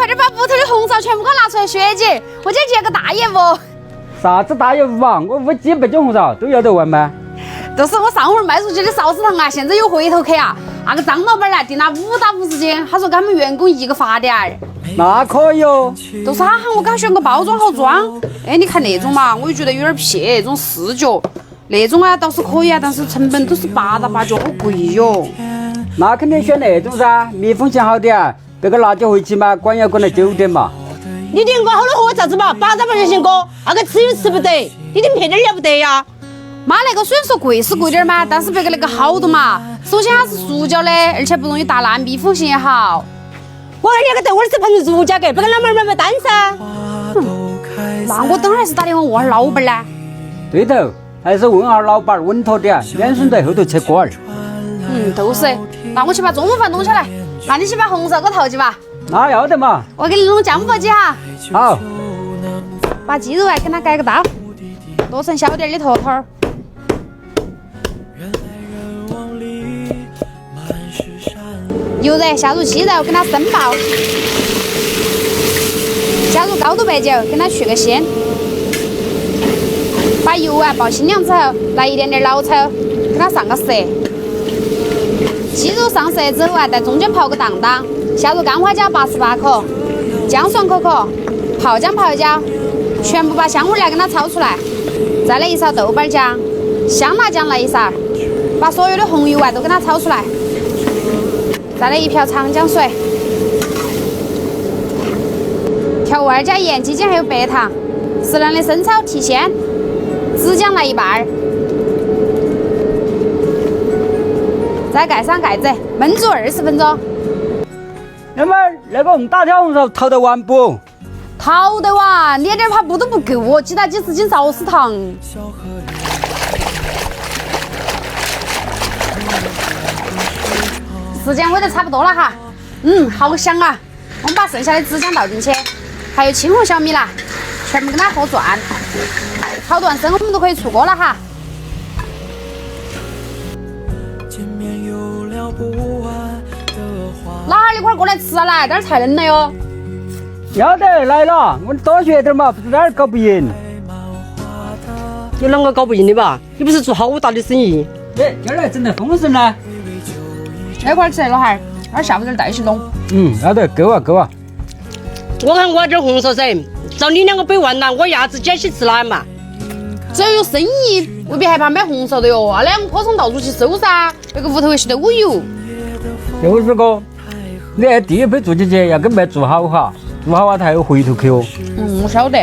快点把屋头的红烧全部给我拿出来学姐，我今天接个大业务。啥子大业务啊？我屋几百斤红烧都要得完吗？都是我上回卖出去的臊子糖啊，现在有回头客啊。那个张老板呢，订了5打50斤，他说给他们员工一个发点儿。那可以哦。都是他喊我给他选个包装好装。哎，你看那种嘛，我就觉得有点撇，那种视觉那种啊倒是可以啊，但是成本都是8打8九，好贵哟。那肯定选那种噻，密封性好点，别个拿起回去嘛，管要管到9点嘛。你订个好的货咋子嘛？8打8就行哥，那个吃又吃不得，你订便宜点要不得呀？妈，那个虽然说贵是贵点嘛，但是别个那个好的嘛。首先它是塑胶的，而且不容易打烂，密封性也好。我二两个豆儿是碰入价给，不跟老板买单噻。那我等会儿还是打电话问下老板呢。对头，还是问下老板稳妥点，免损在后头吃瓜儿。都是。那我去把中午饭弄起来，那你去把红烧给我淘起吧。那要得嘛。我给你弄酱爆鸡哈。好。把鸡肉啊给它改个刀，剁成小点的坨坨儿。油热下入鸡肉，给它生爆，加入高度白酒，给它去个鲜。把油啊爆清凉之后，来一点点老抽，给它上个色。鸡肉上色之后啊，在中间刨个荡荡，下入干花椒88克，姜蒜可可，泡姜泡椒，全部把香味来给它炒出来。再来一勺豆瓣酱，香辣酱来一勺，把所有的红油啊都给它炒出来。再来一瓢长江水，调味加盐、鸡精还有白糖，适量的生抽提鲜，紫姜来1半，再盖上盖子，焖煮20分钟。妹妹，那个大条红烧淘得完不？淘得完，你点怕布都不够哦，几打几10斤臊丝糖。时间煨得差不多了哈，好香啊！我们把剩下的紫姜倒进去，还有青红小米辣，全部给它和转。炒断生我们都可以出锅了哈。老汉儿，你快过来吃啊来，这儿太冷了哟。要得，来了，我多学点嘛，不是哪儿搞不赢。有啷个搞不赢的吧？你不是做好大的生意？哎，今儿来整得丰盛呢。那块儿吃，老汉儿，那下午点带去弄。要得，够啊够啊。我看我这红烧噻，照你2个背完了，我牙子捡起吃了嘛。只要有生意，未必害怕买红烧的哟。那2个坡上到处去收噻，那个屋头是都有。就是哥，你第一批做进去要跟别做好哈，做好啊才有回头客哦。我晓得。